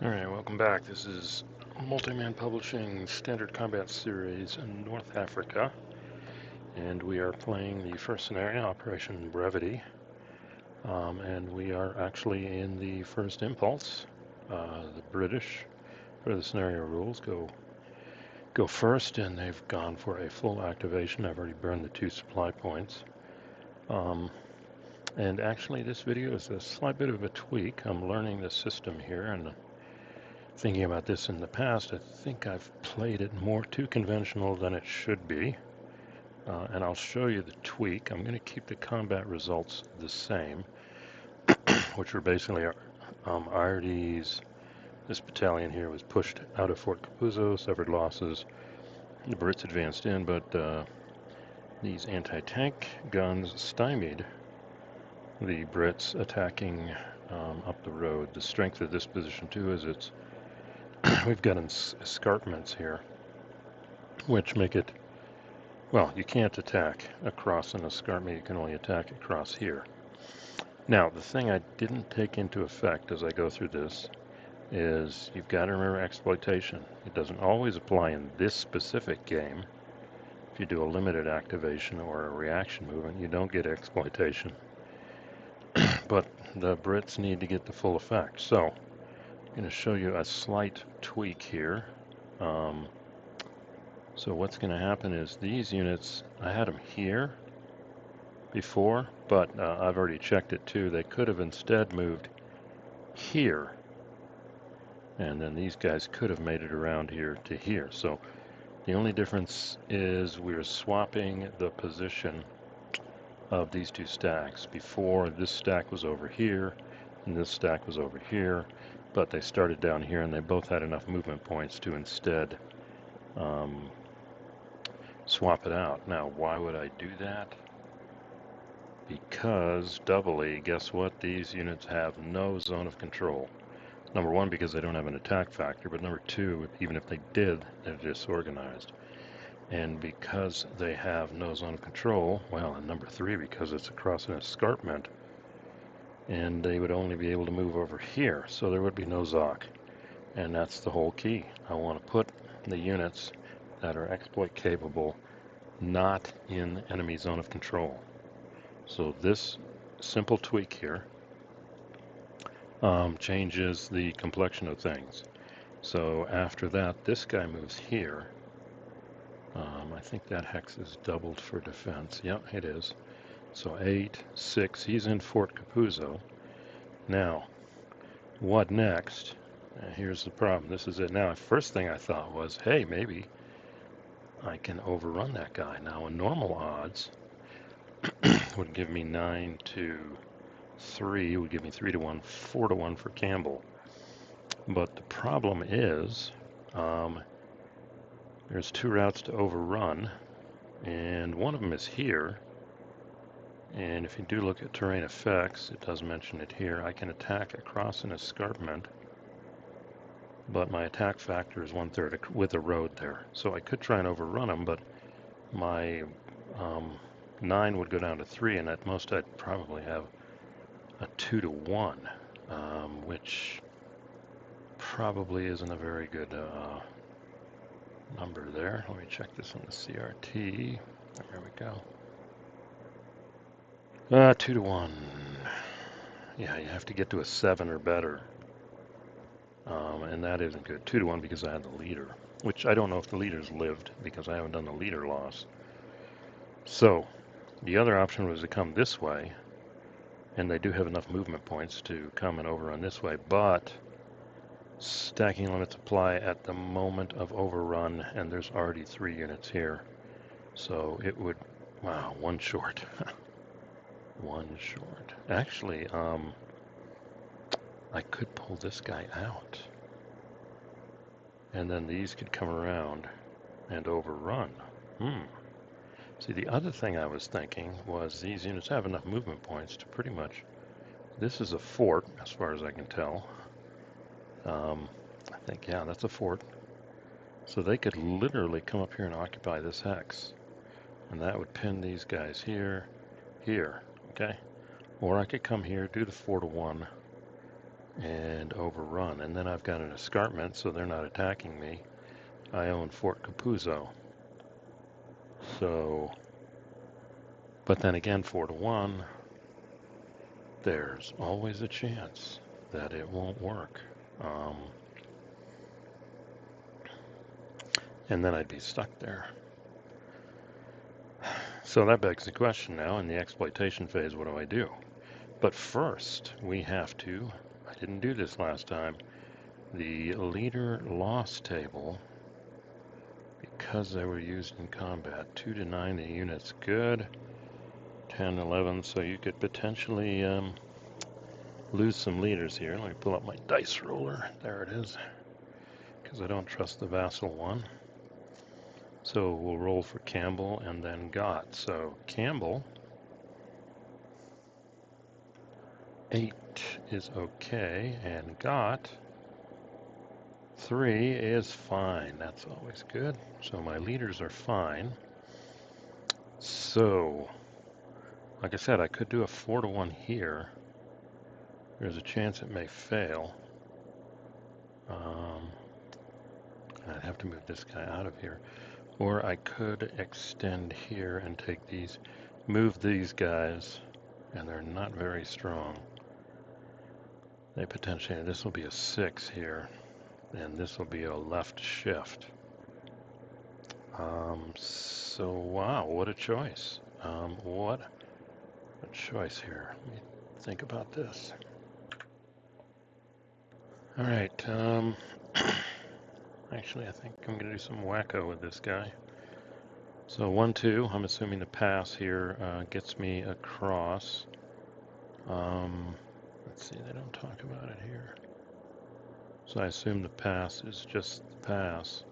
Alright, welcome back. This is Multi-Man Publishing Standard Combat Series in North Africa, and we are playing the first scenario, Operation Brevity, and we are actually in the first impulse. The British, for the scenario rules, go first, and they've gone for a full activation. I've already burned the 2 supply points. And actually, this video is a slight bit of a tweak. I'm learning the system here, and thinking about this in the past, I think I've played it more too conventional than it should be. And I'll show you the tweak. I'm going to keep the combat results the same, which were basically Ariete's. This battalion here was pushed out of Fort Capuzzo, suffered losses. The Brits advanced in, but these anti-tank guns stymied the Brits attacking up the road. The strength of this position too is we've got escarpments here, which make it, well, you can't attack across an escarpment, you can only attack across here. Now, the thing I didn't take into effect as I go through this is you've got to remember exploitation. It doesn't always apply in this specific game. If you do a limited activation or a reaction movement, you don't get exploitation. But the Brits need to get the full effect. So, I'm going to show you a slight tweak here. So what's going to happen is these units, I had them here before, but I've already checked it too. They could have instead moved here, and then these guys could have made it around here to here. So the only difference is we're swapping the position of these 2 stacks. Before, this stack was over here and this stack was over here, but they started down here and they both had enough movement points to instead swap it out. Now, why would I do that? Because doubly, guess what? These units have no zone of control. Number 1, because they don't have an attack factor, but number 2, even if they did, they're disorganized. And because they have no zone of control, well, and number 3, because it's across an escarpment, and they would only be able to move over here, so there would be no ZOC. And that's the whole key. I want to put the units that are exploit capable not in enemy zone of control. So this simple tweak here changes the complexion of things. So after that, this guy moves here. I think that hex is doubled for defense. Yep, it is. So 8, 6, he's in Fort Capuzzo. Now, what next? Here's the problem. This is it. Now, first thing I thought was, hey, maybe I can overrun that guy. Now, in normal odds, would give me 9 to 3, would give me 3 to 1, 4 to 1 for Campbell. But the problem is, there's 2 routes to overrun, and one of them is here. And if you do look at terrain effects, it does mention it here. I can attack across an escarpment, but my attack factor is 1/3 with a road there. So I could try and overrun them, but my 9 would go down to 3, and at most I'd probably have a 2 to 1, which probably isn't a very good number there. Let me check this on the CRT. There we go. 2 to 1. Yeah, you have to get to a 7 or better. And that isn't good. 2 to 1 because I had the leader, which I don't know if the leader's lived because I haven't done the leader loss. So the other option was to come this way, and they do have enough movement points to come and overrun this way, but stacking limits apply at the moment of overrun, and there's already 3 units here. So it would, wow, 1 short. 1 short. Actually, I could pull this guy out. And then these could come around and overrun. See, the other thing I was thinking was these units have enough movement points to pretty much, this is a fort as far as I can tell. I think, yeah, that's a fort. So they could literally come up here and occupy this hex. And that would pin these guys here, here, okay? Or I could come here, do the 4 to 1, and overrun. And then I've got an escarpment, so they're not attacking me. I own Fort Capuzzo. So, but then again, 4-1, there's always a chance that it won't work. And then I'd be stuck there. So that begs the question now, in the exploitation phase, what do I do? But first, we have to, I didn't do this last time, the leader loss table, because they were used in combat. 2 to 9, the unit's good. 10, 11, so you could potentially lose some leaders here. Let me pull up my dice roller. There it is, because I don't trust the vassal one. So we'll roll for Campbell and then Gott. So Campbell, 8 is okay, and Gott, 3 is fine. That's always good. So my leaders are fine. So, like I said, I could do a 4-1 here. There's a chance it may fail. I'd have to move this guy out of here. Or I could extend here and take these, move these guys, and they're not very strong. They potentially, this will be a 6 here, and this will be a left shift. So wow, what a choice. What a choice here. Let me think about this. All right, actually I think I'm gonna do some wacko with this guy. So 1-2, I'm assuming the pass here gets me across. Let's see, they don't talk about it here. So I assume the pass is just the pass.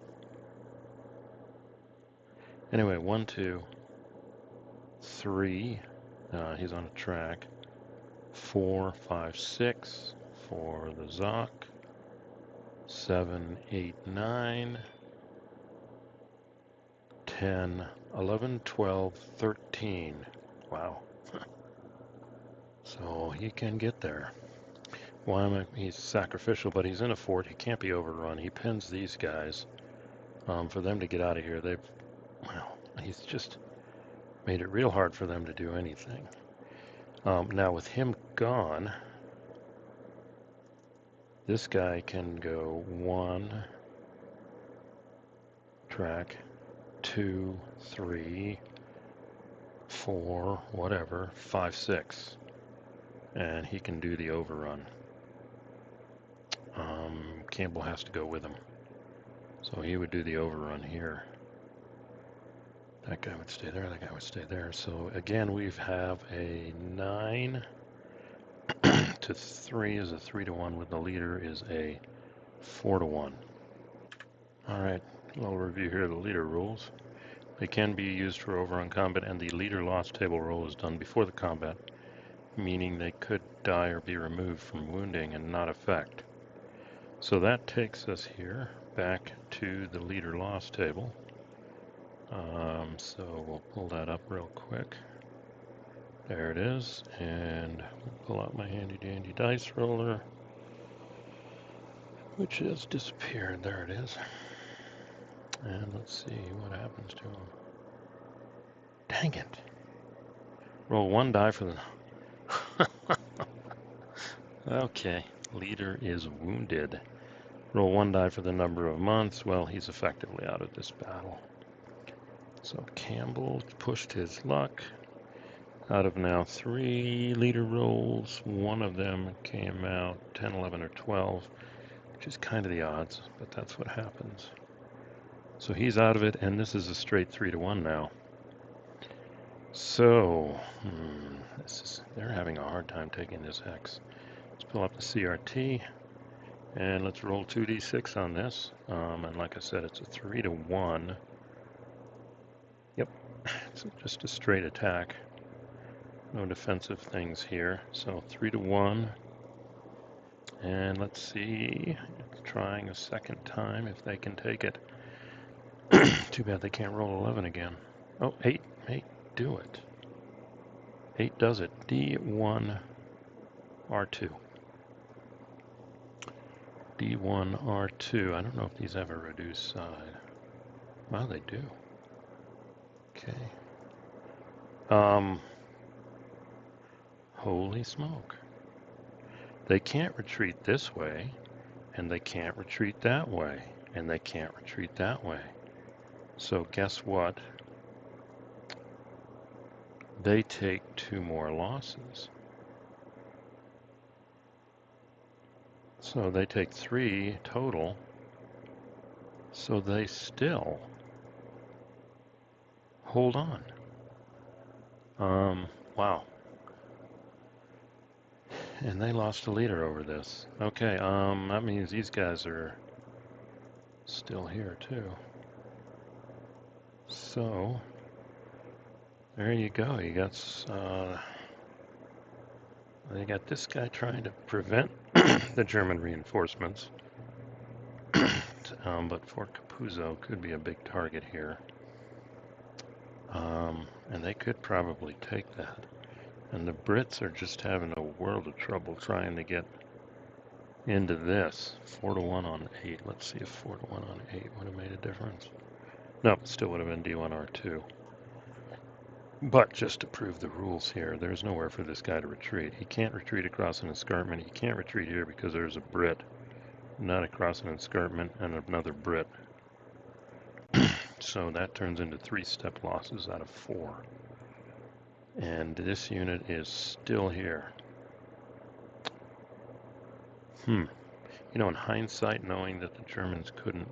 Anyway, 1-2, 3, he's on a track. 4, 5, 6 for the Zoc. 7, 8, 9, 10, 11, 12, 13. Wow. So he can get there. Well, he's sacrificial, but he's in a fort. He can't be overrun. He pins these guys. For them to get out of here, he's just made it real hard for them to do anything. Now with him gone, this guy can go 1 track, 2, 3, 4, whatever, 5, 6, and he can do the overrun. Campbell has to go with him, so he would do the overrun here. That guy would stay there, that guy would stay there. So again, we have a 9 to 3 is a 3-1 with the leader is a 4-1. All right, a little review here of the leader rules. They can be used for overrun combat, and the leader loss table roll is done before the combat, meaning they could die or be removed from wounding and not affect. So that takes us here back to the leader loss table. So we'll pull that up real quick. There it is, and pull out my handy dandy dice roller, which has disappeared. There it is. And let's see what happens to him. Dang it. Roll 1 die for the... Okay, leader is wounded. Roll 1 die for the number of months. Well, he's effectively out of this battle. So Campbell pushed his luck. Out of now 3 leader rolls, 1 of them came out 10, 11, or 12, which is kind of the odds, but that's what happens. So he's out of it, and this is a straight 3-1 now. So, they're having a hard time taking this hex. Let's pull up the CRT. And let's roll 2d6 on this. And like I said, it's a 3-1. Yep, it's just a straight attack. No defensive things here. So 3-1. And let's see, trying a second time if they can take it. Too bad they can't roll 11 again. Oh, 8, do it. 8 does it. D1, R2. D1, R2. I don't know if these have a reduced side. Wow, they do. Okay. Holy smoke. They can't retreat this way, and they can't retreat that way, and they can't retreat that way. So guess what? They take 2 more losses. So they take 3 total. So they still hold on. Wow. And they lost a leader over this. Okay, that means these guys are still here too. So there you go. You got this guy trying to prevent the German reinforcements. But Fort Capuzzo could be a big target here. And they could probably take that. And the Brits are just having a world of trouble trying to get into this. 4-1 on 8. Let's see if 4-1 on 8 would have made a difference. No, it still would have been D1, R2. But just to prove the rules here, there's nowhere for this guy to retreat. He can't retreat across an escarpment. He can't retreat here because there's a Brit. Not across an escarpment and another Brit. So that turns into 3 step losses out of 4. And this unit is still here. You know, in hindsight, knowing that the Germans couldn't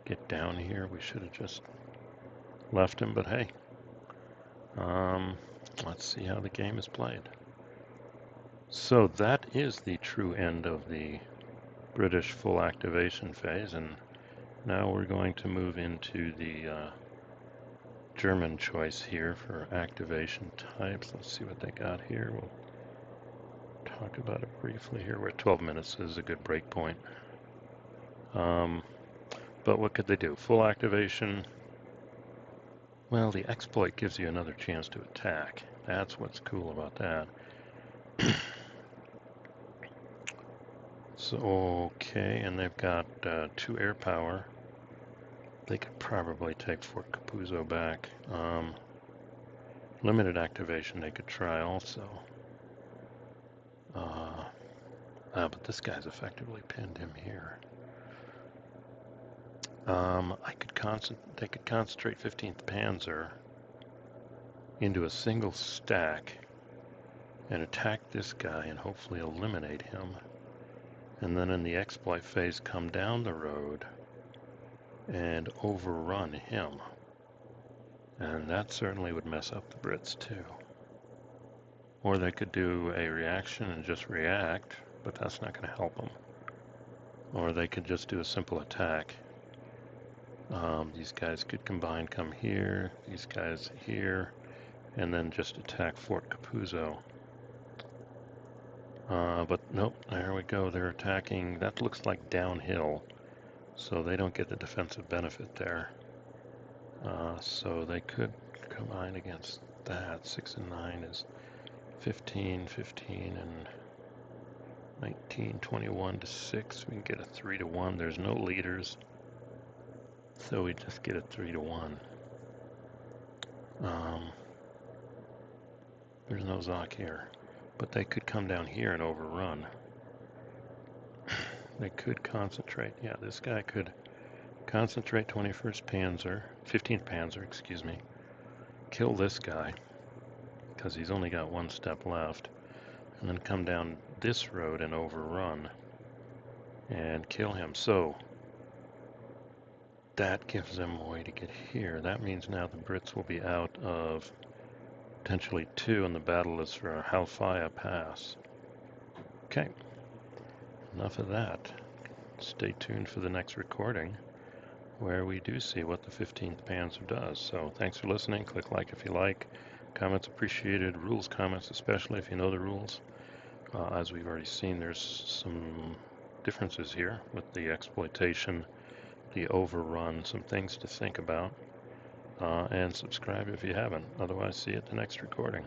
get down here, we should have just left him, but hey. Let's see how the game is played. So that is the true end of the British full activation phase, and now we're going to move into the German choice here for activation types. Let's see what they got here. We'll talk about it briefly here. We're at 12 minutes, this is a good break point. But what could they do? Full activation. Well, the exploit gives you another chance to attack. That's what's cool about that. So, okay, and they've got 2 air power. They could probably take Fort Capuzzo back. Limited activation they could try also. But this guy's effectively pinned him here. They could concentrate 15th Panzer into a single stack and attack this guy and hopefully eliminate him. And then in the exploit phase come down the road and overrun him. And that certainly would mess up the Brits too. Or they could do a reaction and just react, but that's not going to help them. Or they could just do a simple attack. These guys could combine, come here, these guys here, and then just attack Fort Capuzzo. But nope, there we go, they're attacking, that looks like downhill, so they don't get the defensive benefit there. So they could combine against that. 6 and 9 is 15, 15, and 19, 21 to 6. We can get a 3-1. There's no leaders, so we just get a 3-1. There's no Zoc here, but they could come down here and overrun. They could concentrate. Yeah, this guy could concentrate 21st Panzer, 15th Panzer, excuse me. Kill this guy, because he's only got 1 step left. And then come down this road and overrun and kill him. So that gives them a way to get here. That means now the Brits will be out of potentially 2, and the battle is for Halfaya Pass. Okay, enough of that. Stay tuned for the next recording where we do see what the 15th Panzer does. So thanks for listening. Click like if you like. Comments appreciated. Rules comments especially if you know the rules. As we've already seen, there's some differences here with the exploitation, the overrun, some things to think about. And subscribe if you haven't. Otherwise, see you at the next recording.